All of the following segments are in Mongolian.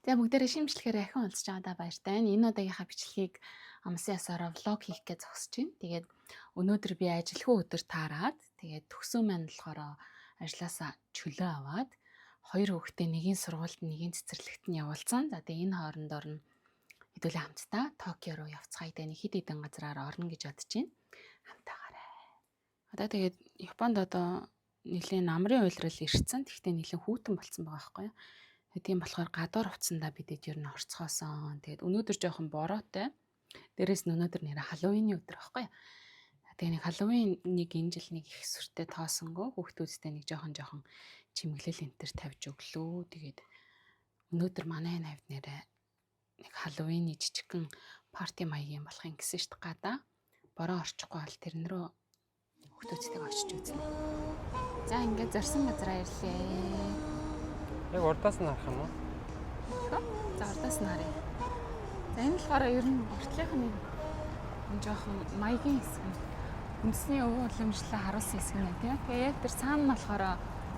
Тэгээ бүгдээрээ шимжлэхээр ахин уулзж байгаадаа баяртай. Энэ удаагийнхаа бичлэгийг амсын ясаараа влог хийх гэж зогсож байна. Тэгээд өнөөдөр би ажилгүй өдөр таарад тэгээд төгсөө маань болохоор ажлаасаа чөлөө аваад хоёр хүүхдээ нэгийн сургуульд нэгийн цэцэрлэгт нь явуулсан. За тэгээд энэ хоорондоор нь хэдүүлээ хамтдаа Токио руу явцгаая гэдэг нэг хэд хэдэн газраар орно гэж бодож байна. Хамтаагаарай. Одоо тэгээд Японд одоо нэлийн намрын уйлрал ирсэн. Тэгтээ нэлийн хүүтэн болцсон байгаа байхгүй юу? Тийм болохоор гадуур хувцсандаа бидэд ер нь орцгоосон. Тэгээд өнөөдөр жоохон бороотой. Дээрээс нь өнөөдөр нэр Халлоуины өдөр байхгүй юу? Тэгээ нэг Халлоуиныг энэ жил нэг их сүртэй тоосонгүй хүүхдүүдтэй нэг жоохон чимэглэл энтер тавьж өглөө. Тэгээд өнөөдөр манай навд нэрээ нэг Халлоуины жижигхэн парти маягийн болохын гэсэн шүү дээ гадаа. Бороо орчихгүй бол тэрэн рүү хүүхдүүдтэйг очиж үзнэ. За ингээд зорсон газараа ирлээ. Яг урдаас нь харах юм уу? За урдаас нь харъя. За энэ болохоор ер нь уртлынх нь жоохон маягийн хэсэг нь. Үндэсний өвөө уламжлалаа харуулсан хэсэг нь тийм. Тэгээ яг тэр цаана нь болохоор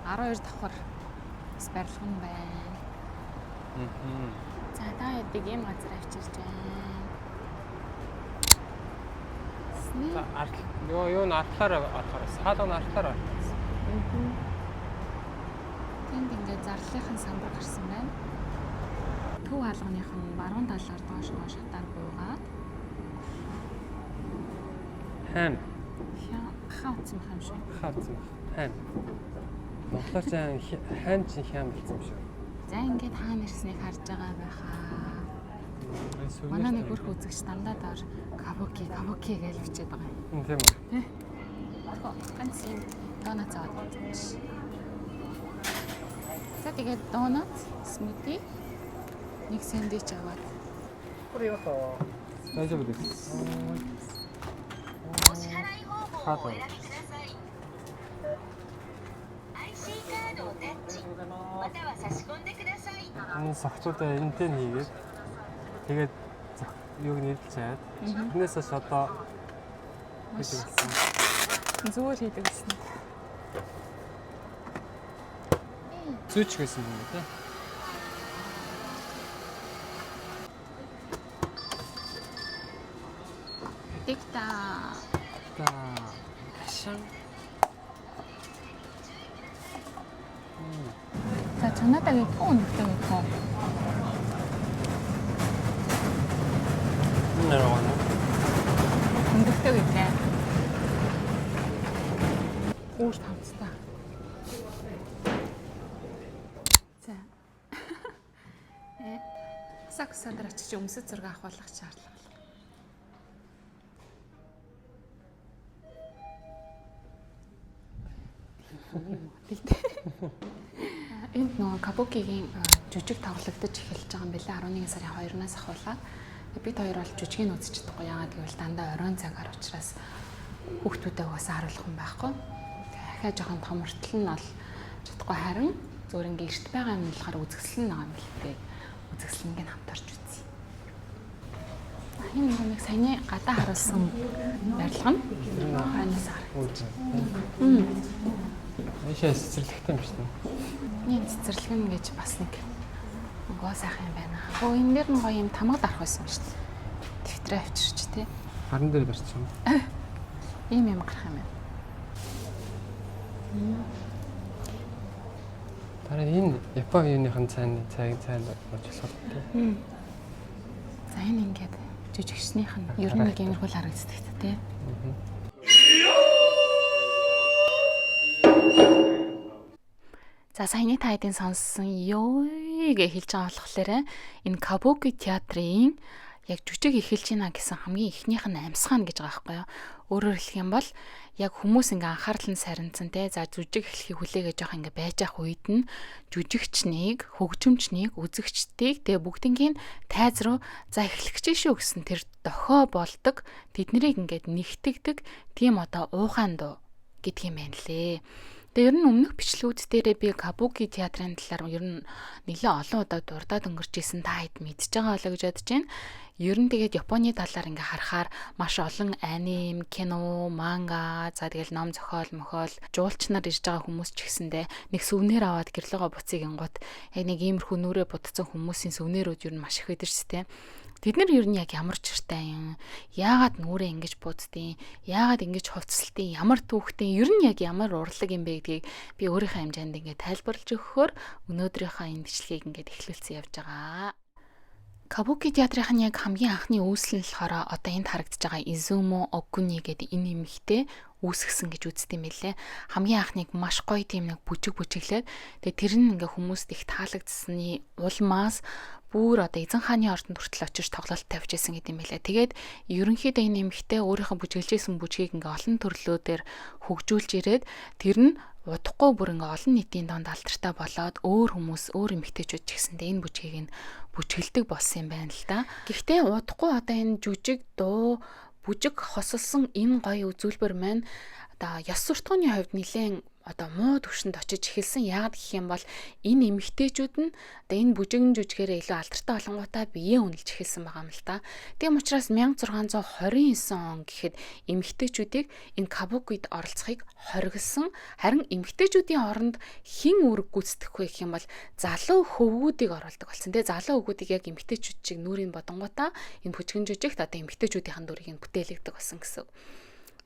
12 давхар бас барилга нь байна. За та яадаг ийм газар авчирч байна. Юу н артлаараа орохоор саалга нь артлаараа. Тэнд ингээд зарлалынхын самбар гарсан байна. Төв хаалганых нь баруун талаар доош шатаар буугаад. Хайм. Хаац юм шиг. Хайм. Монголоор хайм чинь хайм гэсэн юм шиг. За ингээд хаана ирснийг харж байгаа байхаа. Манай нэг хөрх үзэгч дандаа доор кабуки гэж бичээд байгаа юм. Тийм үү. Ганц юм донат цаад үзэж. За тэгээд донат, смути, нэг сэндвич аваад.大丈夫です。カード。Энэ софтуудаа энтэй хийгээд тэгээд юуг нийлүүлээд тэрнээс хойш одоо зүгээр хийдэг гэсэн. Зүүч гэсэн юм тийм. Дикта. Гашан. За чанаадаг их өнөртэй гэх. Нэрвэн. Өнөртэй гэх. Өөр тавцтай. За. Саксадэр очиж өмсөж зураг авах шаардлага. Энд нөгөө кабукигийн жүжиг тоглогдож эхэлж байгаа юм билээ 11 сарын 2-наас ахуулаад бид хоёр бол жүжигийг үзэж чадахгүй яагаад гэвэл дандаа оройн цагаар учраас хүүхдүүдэд угаасаа харуулах юм байхгүй. Дахиад жоохон томортол нь бол чадахгүй харин зөвөр ингээ эрт байгаа юм болохоор үзэсгэлэн байгаа юм билээ. Үзэсгэлэнг нь хамт орж үзье. Энэ нэг саяны гадаа харуулсан барилга нь хойноос харагдаж. Яшаа цэцэрлэгтэй юм шүү дээ. Ийм цэцэрлэг нь гэж бас нэг гоо сайхан юм байна. Оо энэ дээр нь гоё юм тамга дарах байсан юм шүү дээ. Дэвтрээ авчирч тий. Харан дээр барьсан. Ийм юм гарах юм байна. Дараа энэ Японы юуныхын цайн бодлоо тий. За энэ ингээд жүжигчнийх нь ер нь нэг иймэрхүү харагддаг тий. За саяны тайдын сонссон ёо гэж хэлж байгаа болохоор энэ кабуки театрын яг жүжиг эхэлж байна гэсэн хамгийн ихнийх нь амьсгаана гэж байгаа байхгүй юу. Өөрөөр хэлэх юм бол яг хүмүүс ингээ анхаарал нь сарнцсан те. За жүжиг эхлэхийг хүлээгээ жоох ингээ байж ах үед нь жүжигчнийг, хөгжимчнийг, үзэгчдийг тэгээ бүгднийг тайз руу за эхлэх гэж шүү гэсэн тэр дохио болдог. Тэднийг ингээд нэгтгэдэг тийм одоо уухаан дуу гэдэг юм байна лээ. Тэгээ ер нь өмнөх бичлэгүүд дээрээ би кабуки театрын талаар ер нь нэлээд олон удаа дурдаад өнгөрч исэн та хэд мэдж байгаа болоо гэж бодож байна. Ер нь тэгээд Японы талаар ингээ харахаар маш олон аним, кино, манга, за тэгэл ном зохиол, мохиол, жуулч нар ирж байгаа хүмүүс ч гэсэндээ нэг сүвнэр аваад гэрлэгөө буцыг ингууд яг нэг иймэрхүү нүрээ будцсан хүмүүсийн сүвнэрүүд ер нь маш их байдаг шүү дээ. Тэд нар ер нь яг ямар чиртэй юм? Яагаад нүрээ ингэж буддیں? Яагаад ингэж хувцсалтیں? Ямар түүхтэй? Ер нь яг ямар урлаг юм бэ гэдгийг би өөрийнхөө хэмжээнд ингээ тайлбарлаж өгөхөөр өнөөдрийнхөө энэ бичлэгийг ингээд эхлүүлсэн явж байгаа. Кабуки театрын яг хамгийн анхны үүсэл нь болохоор одоо энд харагдаж байгаа Изумо Огуни гэдэг энэ эмэгтэй үүсгэсэн гэж үздэг юм билээ. Хамгийн анхныг маш гоё тийм нэг бүжиглээд тэгээ тэр нь ингээ хүмүүст их таалагдсны улмаас бүр одоо эзэн хааны ордонд хүртэл очиж тоглолт тавьж исэн гэдэг юм билээ. Тэгээд ерөнхийдөө энэ эмэгтэй өөрийнхөө бүжиглж исэн бүжгийг ингээ олон төрлүүдээр хөгжүүлж ирээд тэр нь удахгүй бүр ингээ олон нийтийн донд алдартай болоод өөр хүмүүс, өөр эмэгтэйчүүд ч гэсэндээ энэ бүжгийг нь бүжгэлдэг болсон юм байна л да. Гэхдээ удахгүй одоо энэ жүжиг, дуу, бүжиг хосолсон энэ гоё үзүүлбэр маань одоо ёс суртахууны хувьд нэлээд одоо муу төвшөнд очиж эхэлсэн. Яагаад гэх юм бол энэ эмэгтэйчүүд нь одоо энэ бүжигэн жүжигээрээ илүү алдартай болонгуудаа биеэ үнэлж эхэлсэн байгаа юм л да. Тийм учраас 1629 он гэхэд эмэгтэйчүүдийг энэ кабукид оролцохыг хориглосон. Харин эмэгтэйчүүдийн оронд хэн үүрэг гүйцэтгэх вэ гэх юм бол залуу хөвгүүдийг оруулдаг болсон. Тэгээ залуу хөвгүүдийг яг эмэгтэйчүүд чиг нүрийн бодонгуудаа энэ бүжигэн жүжигт одоо эмэгтэйчүүдийн дүрийг нь бүтээлэгдэг болсон гэсэн.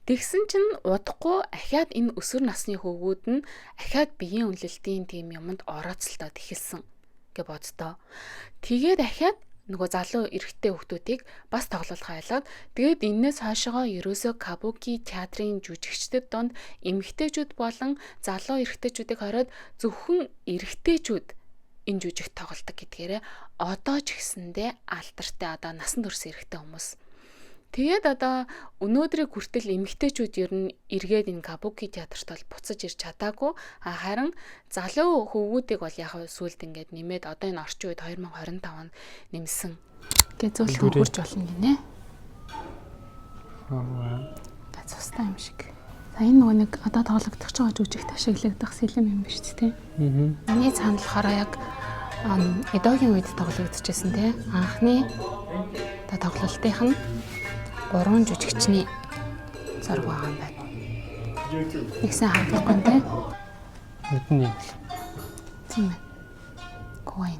Тэгсэн чинь удахгүй ахаад энэ өсвөр насны хөвгүүд нь ахаад биеийн үнэлэлтийн тийм юмд орооцолдоод эхэлсэн гэж боддоо. Тэгээд ахаад нөгөө залуу эрэгтэй хүүхдүүдийг бас тоглуулах айлаад тэгээд энээс хойшоо ерөөсөө кабуки театрын жүжигчдэд донд эмэгтэйчүүд болон залуу эрэгтэйчүүдийг хороод зөвхөн эрэгтэйчүүд энэ жүжигт тоглолдог гэдгээрээ одоо ч гэсэндээ алдартай одоо насан турш эрэгтэй хүмүүс. Тэгээд одоо өнөөдрийг хүртэл эмэгтэйчүүд ер нь эргээд энэ кабуки театрт бол буцаж ирж чадаагүй. Харин залуу хөвгүүдийг бол яг сүүлд ингээд нэмээд одоо энэ орчин үед 2025 онд нэмсэн. Гэж зөвлөх хурж болно гинэ. Тэ цустай юм шиг. За энэ нөгөө нэг одоо тоглогдох ч байгаа жүжигт ашиглагдах сэлэм юм биш үү? Миний цаана болохоор яг Эдогийн үед тоглогдчихсэн те. Анхны одоо тоглолтынх нь 3 жүжигчний зураг байгаа юм байна. Нэгсэн хавлахгүй нэ. Мэднэ. Тийм ээ. Гой.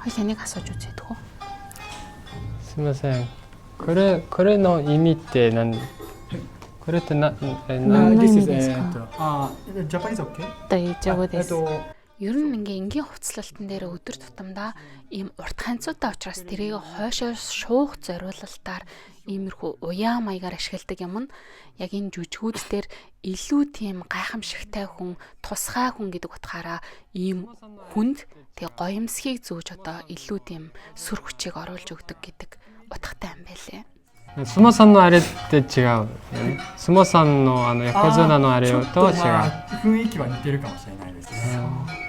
Хоёлаа нэг асууж үзээд хөө. すみません。これの意味ってこれってThis is Japanese okay? 大丈夫です。Ер нь ингээ энгийн хувцлалтан дээр өдөр тутамдаа ийм урт ханцуутай учраас тэрийг хойшоо шуух зориулалтаар иймэрхүү уяа маягаар ашигладаг юм нь яг энэ жүжигүүд дээр илүү тийм гайхамшигтай хүн, тусгай хүн гэдэг утгаараа ийм хүнд тэг гоёмсхийг зөөж одоо илүү тийм сүр хүчийг оруулж өгдөг гэдэг утгатай юм байлээ. 相撲さんのあれって違う。相撲さんの横綱のあれとは違う。雰囲気は似てるかもしれないですね。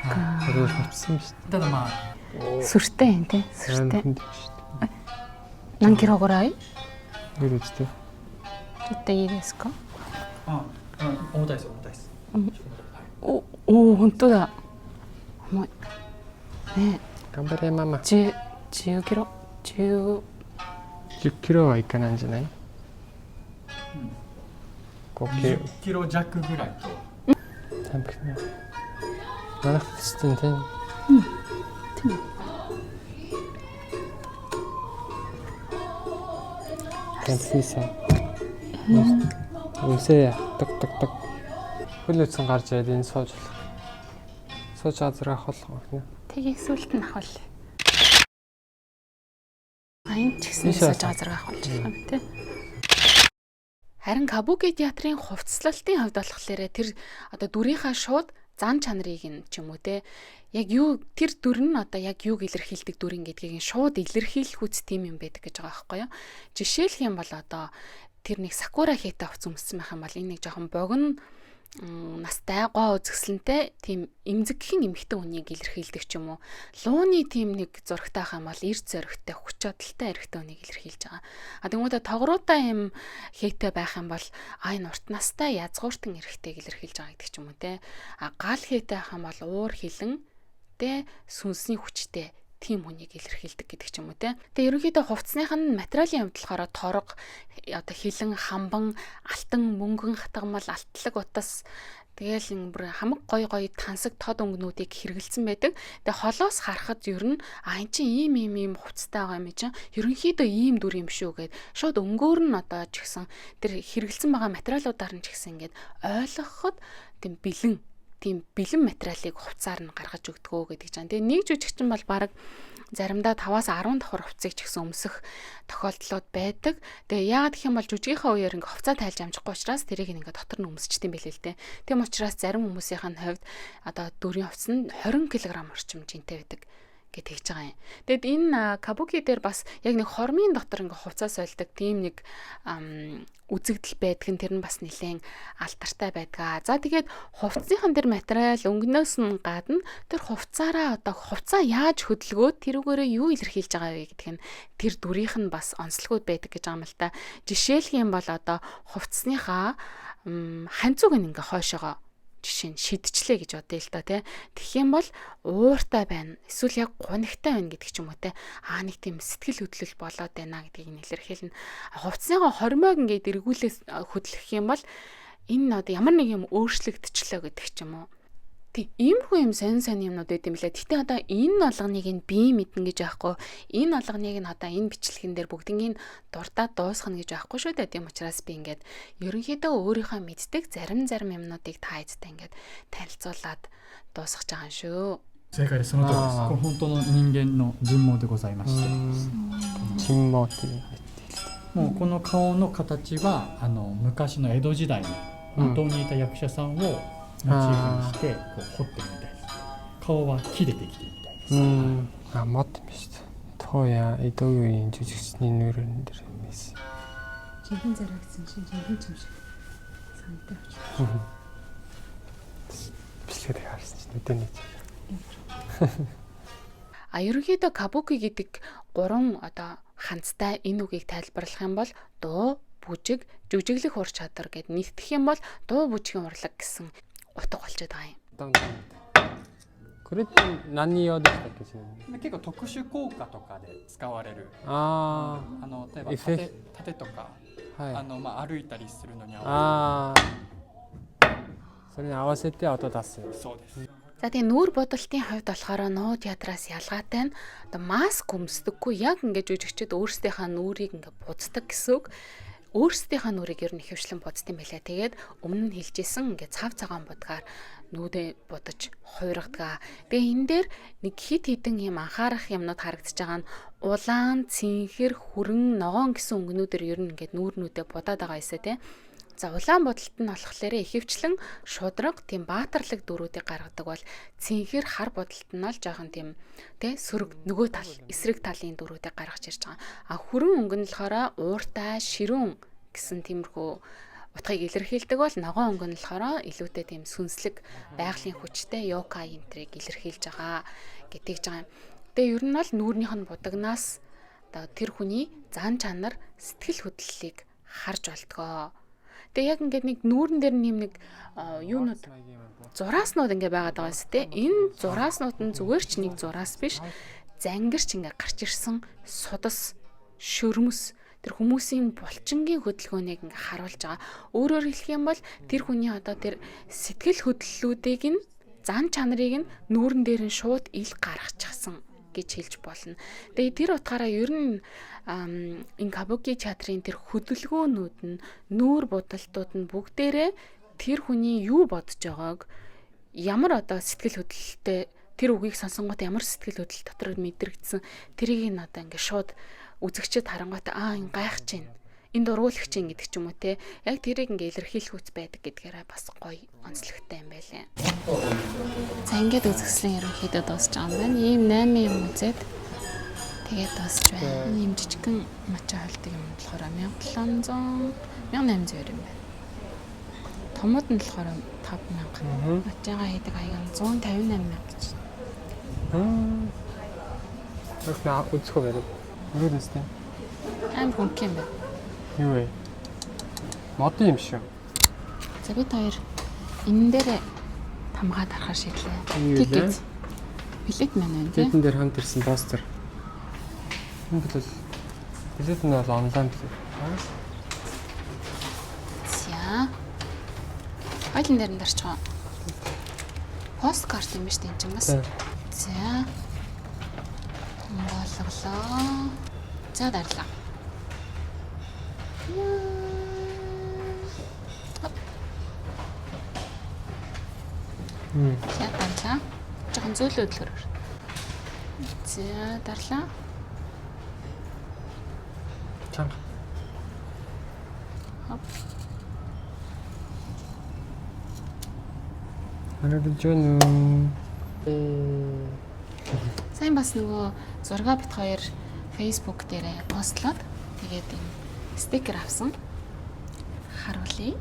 ただまあ сүртэй юм тий. сүртэй. Нан килоぐらい? いるって。ちょっといいですか? 重たいです重たいです。お本当だ。重い。ね。頑張れママ。10キロ10キロはいかないんじゃない？ 10キロ弱ぐらいと。Манайх хэвчтэй тийм. Тийм. Тэнцсэн. Үсээ так. Хөлөөцөн гарч ирээд энэ сууж болох. Сууж азрах болох гэнэ. Тэгээ сүлт нь ахвал. Айн ч гэсэн сууж азрах болж байгаа юм тий. Харин кабуки театрын хувцлалтын хувьд болохоор тэр одоо дүрийнхаа шууд зан чанарыг нь ч юм уу те яг юу тэр дүр нь одоо яг юуг илэрхийлдэг дүр гэдгийг шууд илэрхийлэх үс тийм юм байдаг гэж байгаа байхгүй юу. Жишээлх юм бол одоо тэр нэг сакура хейтэй хувц өмссөн байх юм бол энэ нэг жоохон богино настай гоо үзэсгэлэнтэй тийм эмзэгхэн эмэгтэй хүнийг илэрхийлдэг ч юм уу. Лууны тийм нэг зурагтай байх юм бол эрд зоригтой хүч чадалтай эрэгтэй хүнийг илэрхийлж байгаа. Тэгмүүдээ тогруутай юм хейтэй байх юм бол энэ урт настай язгууртан эрэгтэйг илэрхийлж байгаа гэдэг ч юм уу те. Гал хейтэй байх юм бол уур хилэн тэ сүнсний хүчтэй тийм хүнийг илэрхийлдэг гэдэг ч юм уу те. Тэгээ ерөнхийдөө хувцсных нь материалын хувьд болохоор торго, одоо хилэн, хамбан, алтан, мөнгөн, хатгамал, алтлаг утас тэгээл бүр хамаг гой тансаг тод өнгөнүүдийг хэрэгэлсэн байдаг. Тэгээ холоос харахад ер нь эн чинь ийм хувцастай байгаа юм чинь ерөнхийдөө ийм дүр юм шүү гэд шууд өнгөөр нь одоо ч гэсэн тэр хэрэгэлсэн байгаа материалуудаар нь ч гэсэн ингээд ойлгоход тийм бэлэн материалыг хувцаар нь гаргаж өгдөгөө гэдэг чинь. Тэгээ нэг жүжигчин бол баг заримдаа 5-аас 10 давхар хувцсыг ч гэсэн өмсөх тохиолдлууд байдаг. Тэгээ яагаад гэх юм бол жүжигийнхаа үеэр ингээ хувцас тайлж амжихгүй учраас тэрийг ингээ дотор нь өмсчихдээ юм билээ л дээ. Тийм учраас зарим хүмүүсийн хувьд одоо дөрийн хувцас нь 20 кг орчим жинтэй байдаг гэж хэлж байгаа юм. Тэгэд энэ кабуки дээр бас яг нэг хормын дотор ингээ хувцас сольдог тийм нэг үзэгдэл байдаг нь тэр нь бас нэлээд алтартай байдаг. За тэгээд хувцсынхан дээр материал өнгнөөс нь гадна тэр хувцаараа одоо хувцаа яаж хөдөлгөөд тэрүүгээрээ юу илэрхийлж байгаа вэ гэдэг нь тэр дүрийнх нь бас онцлогуд байдаг гэж байгаа юм л та. Жишээлх юм бол одоо хувцсныхаа ханцууг нь ингээ хойшоогоо жишээ нь шидчихлээ гэж бодъё л та тий. Тэгэх юм бол ууртай байна. Эсвэл яг гунигтай байна гэдэг ч юм уу тий. Нэг тийм сэтгэл хөдлөл болоод байна гэдгийг нэлэрхийлнэ. Хувцсныхаа хормойг ингээд эргүүлээс хөдлөх юм бол энэ одоо ямар нэг юм өөрчлөгдчихлөө гэдэг ч юм уу. Тий, иймэрхүү юм сонь юмнууд байт юм лээ. Гэтэ одоо энэ болгоныг нь бие мэднэ гэж байхгүй. Энэ болгоныг нь одоо энэ бичлэгэн дээр бүгднийг дурдаад дуусгах гэж байхгүй шүү дээ. Тийм учраас би ингээд ерөнхийдөө өөрийнхөө мэддэг зарим юмнуудыг та эзтэй ингээд танилцуулаад дуусгах байгаа юм шүү. 正解です。その通りです。これ本当の人間の人毛でございまして。人毛ってもうこの顔の形は昔の江戸時代の本当にいた役者さんをモチーフにしてこう彫ってるみたいです。顔は木でできてるみたいです。待ってました。토야 이도유인 주식신이 누른 데르미스. 진짜 잘했어. 진짜 힘좀 상태. 비슷하게 할수 있는 ерөнхийдөө кабуки гэдэг 3 одоо ханцтай энэ үгийг тайлбарлах юм бол дуу, бүжиг, жүжиглэх ур чадвар гэд нэгтгэх юм бол дуу бүжгийн урлаг гэсэн утга болчиход байгаа юм. これって何用でしたっけ？結構特殊効果とかで使われる。例えば盾とか、歩いたりするのに合わせて。それに合わせて音出す。そうです。 За тэгээ нүүр бодолтын хувьд болохоор нуу театраас ялгаатай нь одоо маск өмсдөггүй яг ингээд жүжигчид өөрсдийнхээ нүрийг ингээд буцдаг гэсэн үг. Өөрсдийнхээ нүрийг ер нь ихэвчлэн буцд юм байлаа. Тэгээд өмнө нь хэлжсэн ингээд цав цагаан будгаар нүүдэ будаж хуйргадаг. Тэгээ энэ дээр нэг хит хитэн юм анхаарах юмнууд харагдаж байгаа нь улаан, цэнхэр, хүрэн, ногоон гэсэн өнгөнүүдээр ер нь ингээд нүүрнүүдээ будаад байгаа юмсаа тий. За улаан бодолт нь болохоор ихэвчлэн шудраг тийм баатарлаг дөрүүдийг гаргадаг бол цэнхэр хар бодолт нь л жоохон тийм тэ сөрөг нөгөө тал эсрэг талын дөрүүдийг гаргаж ирж байгаа. Хүрэн өнгө нь болохоор ууртай ширүүн гэсэн тиймэрхүү утгыг илэрхийлдэг бол ногоон өнгө нь болохоор илүүтэй тийм сүнслэг байгалийн хүчтэй yoga энтрийг илэрхийлж байгаа гэдгийг жаа. Тэгээ ер нь бол нүүрнийх нь будагнаас тэр хүний зан чанар сэтгэл хөдлөлийг харж болтгоо. Тэгээ яг ингээд нэг нүүрэн дээр нэг юунууд зурааснууд ингээ байгаад байгаа юм тест. Энэ зурааснууд нь зүгээр ч нэг зураас биш. Зангирч ингээ гарч ирсэн судас, шөрмөс тэр хүмүүсийн булчингийн хөдөлгөөнийг ингээ харуулж байгаа. Өөрөөр хэлэх юм бол тэр хүний одоо тэр сэтгэл хөдлөлүүдийг нь зан чанарыг нь нүүрэн дээр нь шууд ил гаргачихсан гэж хэлж болно. Тэгээ тэр утгаараа ер нь энэ кабуки театрын тэр хөдөлгөөнүүд нь нүүр будалтууд нь бүгдээрээ тэр хүний юу бодож байгааг ямар одоо сэтгэл хөдлөлтөй тэр үгийг сонсонгууд ямар сэтгэл хөдлөл дотор мэдрэгдсэн тэрийг нь одоо ингээ шууд үзэгчд харангуйтай энэ гайхаж байна. Энд ургуулагч юм гэдэг ч юм уу те. Яг тэрийг ингээ илэрхийлэх үс байдаг гэдгээрээ бас гоё онцлогтой юм байлээ. За ингээд үзэсгэлэн ерөнхийдөө дуусч байгаа юм байна. Ийм 8 юм үзээд тэгээд дуусч байна. Ийм жижигхэн мача холдог юм болохоор 1700 1800 юм байна. Томод нь болохоор 5000. Мачаага хийдэг аяг 158,000 гэж. Так үзэх үү? Юу нэстэй? Хөнгө юм байна. Юу вэ? Мод юм шүү. За бид хоёр энэ дээр тамгаад харахаар шийдлээ. Тикет. Билет маань байна тий. Билетэн дээр хамт ирсэн постэр. Энэ бол билет нь бол онлайн билет. За. Хоёлын дээр нь дарч байгаа. Посткарт юм биш үү энэ чинь бас. За. Болголоо. За дарлаа. За дарлаа. Жохон зөөлөд л өрөө. За дарлаа. Чанга. Хоп. Харагдаж байна уу? Сайн бас нөгөө зургаа бит хоёр Facebook дээрээ постлоод тэгээд юм стикер авсан. Харуулъя.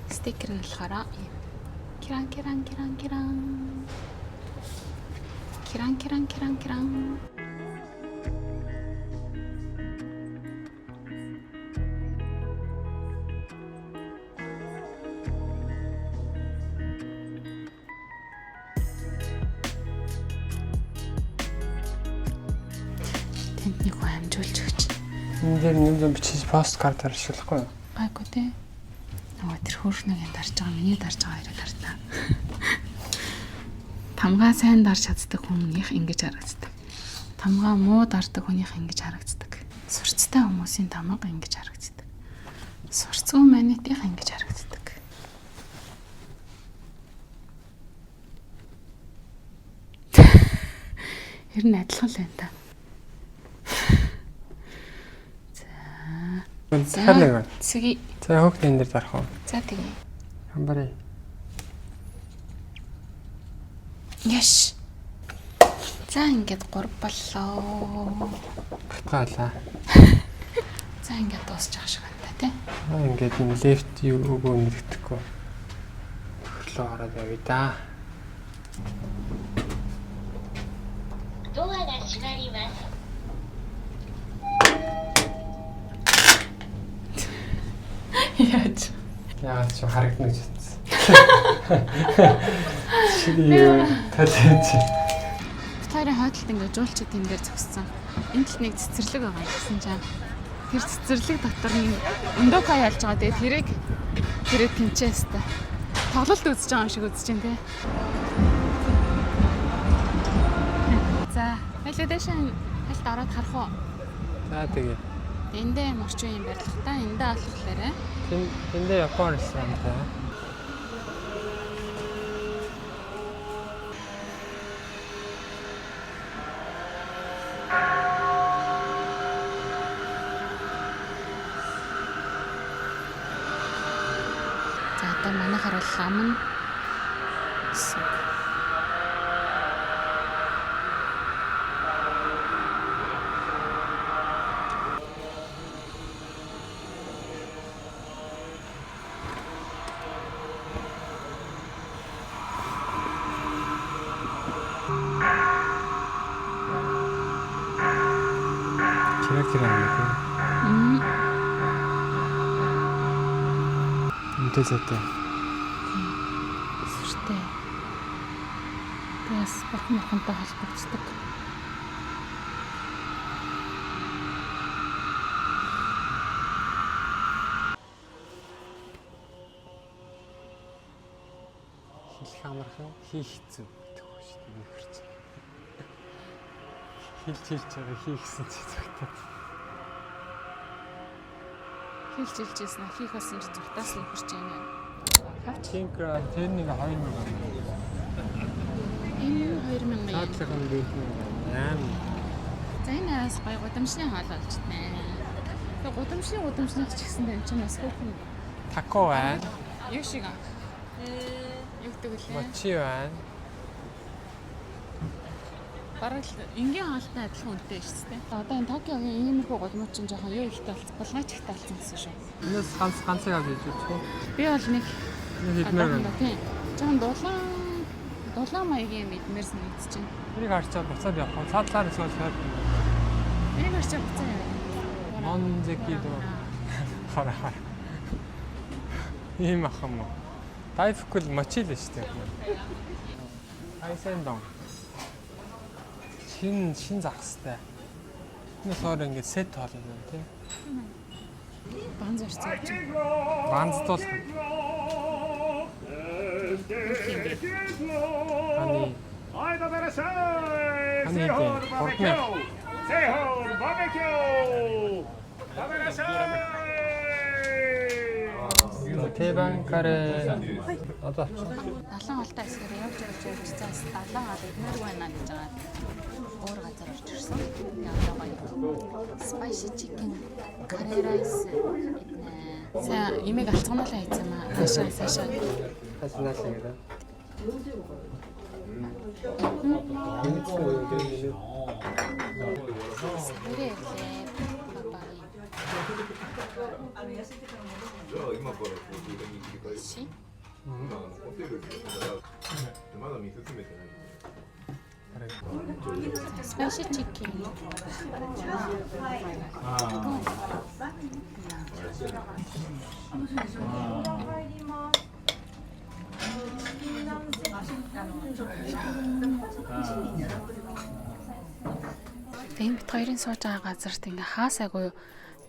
Стикер нь болохоор юм. Киран. Тэнтнийг амжуулж өгч. Энэ дээр юм бичиж посткарт харшуулахгүй юу? Гайгүй те. Нөгөө тэр хөөрхнөгийн дарж байгаа миний дарж байгаа хоёроо дарлаа. Тамгаа сайн дарж чаддаг хүнийх ингэж харагддаг. Тамгаа муу дардаг хүнийх ингэж харагддаг. Сурцтай хүмүүсийн тамга ингэж харагддаг. Сурцгүй манитих ингэж харагддаг. Ер нь адилхан л байна та. За. Цэги. За хөөхний энэ дээр дарах уу? За тэгье. Хамбарыг. Яш. За ингээд 3 боллоо. Батгаалаа. За ингээд дуусчих шиг байна та тий. Ингээд энэ лефт юуг нэгтгэхгүй. Төрлөө ороод явъя да. ドアが閉まります。 Яаж. Яагаад ч харагдана гэж бодсон. Ширээ талж. Хоёрын хойдолд ингээд жуулчид энэ дээр зогссон. Энэ талд нэг цэцэрлэг байгаа гэсэн чинь тэр цэцэрлэг дотор нэг өндөөка ялж байгаа. Тэгээд тэрэг тэнчээстэй. Тоглолт үзэж байгаа юм шиг үзэж байна тий. За, хоёул дэшээ хальт ороод харах уу? За тэгээ. Эндээ морчин юм барилгатай. Эндээ болохоор Тэндээ Япон ресторантай. за одоо манайхаар бол лам нь Киракираа. Үнэтэй. сүртэй. Тэгээс бохомхонтой холбогддог. Хэлэх амархан хийх хэцүү гэдэг үү шүү дээ. Нөхөрч. Хэлж байгаа хийхсэн чи зүгтээ. Хэлжсэн хийх болсон ч зүгтаас нь хурж байна. Тинкра тэрнийг 2000. Энэ 2000 yen. Цаатлах нь дээд нь 8. За энэ араас гоё гудамжны хоол болж байна. Тэгээ гудамжны ч гэсэн энэ чинь бас хөөхөн Тако байна. юу шиг аа. Юу гэдэг вэ? Мочи байна. Бараг энгийн хаалттай адилхан үнэтэй шүү дээ. Одоо энэ Токиогийн иймэрхүү гудамж чинь жоохон юу ихтэй болсон, булгаач ихтэй болсон гэсэн шүү. Энэс ганцыг авч иж үзчихв. Би бол нэг Хэдмээр байна. Тийм. Жохон дулаан маягийн мэдмээр санагдаж байна. Тэрийг харчаад буцаад явах. Цаадлаар эсвэл сойр. Энийг харчаа буцаа яваа. Монзеки дөө. Хараа. Ийм ах юм уу? Тайфкул мочил шүү дээ. Хайсен дон. шин зах хэвээр. Энэ болохоор ингээд сет болно юм тийм. Банз өрцөөж. Банздуул. Ани. Ани тийм. Тэбан каре одоо 70 голтой эсгээр явж цаас 70 гал идмээр байна гэж байгаа. Өөр газар орж ирсэн. Одоо гоё. Spicy chicken, curry rice иднэ. Сайн имийг алцганалаа хийсэн маа. Хаашаа. хаснааш гэдэг. Сэрээ лээ. Си. まだ見進めてない。 Spicy chicken. Энэ бит хоёрын сууж байгаа газарт ингээ хаасаагүй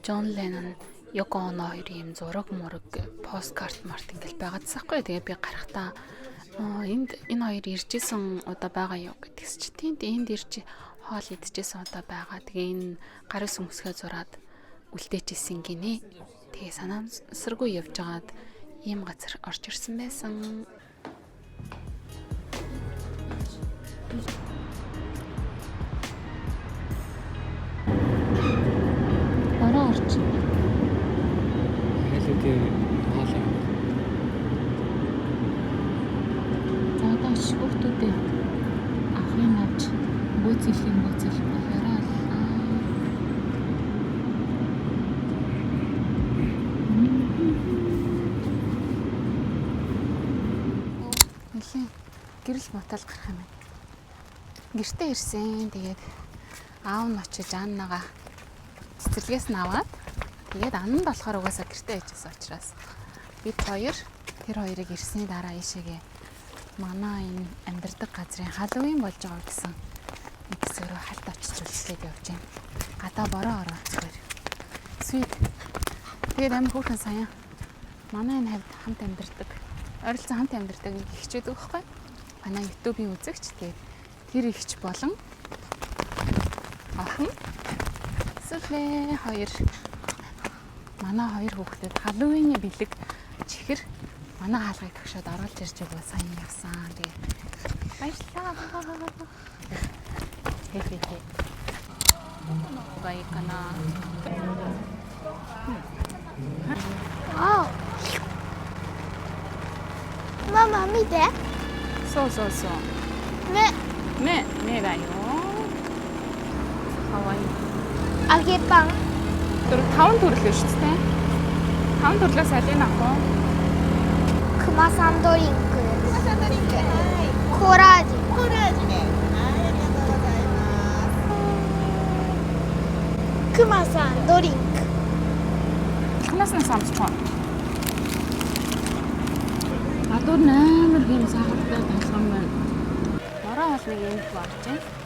Джон Леннон, Йоко Оно хоёрын юм зураг мураг посткарт март ингээл байгаадсан хгүй. Тэгээ би гарахтаа энэ хоёр иржсэн удаа байгаа юу гэдгс чи тийм энд ирж хоол идчихсэн удаа байгаа. Тэгээ энэ гарын сүмсгээ зураад үлдээчихсэн гинэ. Тэгээ санаамсаргүй явж байгаад ийм газар орж ирсэн байсан. Бараа орч. Хэлүүдээ хоолой. Одоо шүүхтүүдээ авахын авч бөөцөлийн баяраа. Нэлийн гэрэл мотал гарах юм байна. Гэртээ ирсэн. Тэгээд аав нь очиж Аннагаа цэцэрлэгээс нь аваад тэгээд Анна нь болохоор угаасаа гэртээ ичсэн учраас бид хоёр тэр хоёрыг ирсний дараа ийшээгээ манай энэ амьдардаг газрын Халлоуин болж байгаа гэсэн нэг хэсгэрөө хальт очиж үлдээд явж байна. Гадаа бороо орооцгоор. Sweet. Тэгээд амар хөөрхөн саяа. Манай энэ хавьд хамт амьдардаг. Ойролцоо хамт амьдардаг нэг ихчүүд өгөхгүй. Манай YouTube-ийн үзэгч тэгээд тэр ихч болон охин Сүлээ хоёр манай хоёр хүүхдэд Халлоуины бэлэг чихэр манай хаалгыг төгшөөд оруулж ирж байгаа сайн явсан. Тэгээ баярлалаа. Хэ. Байкана. Мама,見て。そう。目だよ。かわいい。揚げパン。 5 төрлөө шүү дээ. 5 төрлөөс алийг авах уу? クマさんドリンク。コーラ味。コーラ味ね。はい、ありがとうございます。クマさんドリンク。 Ханаас нь самсчихсан. Гадуур амар хэм сахалтай байсан байна. Бороо хоолныг юм болж байна.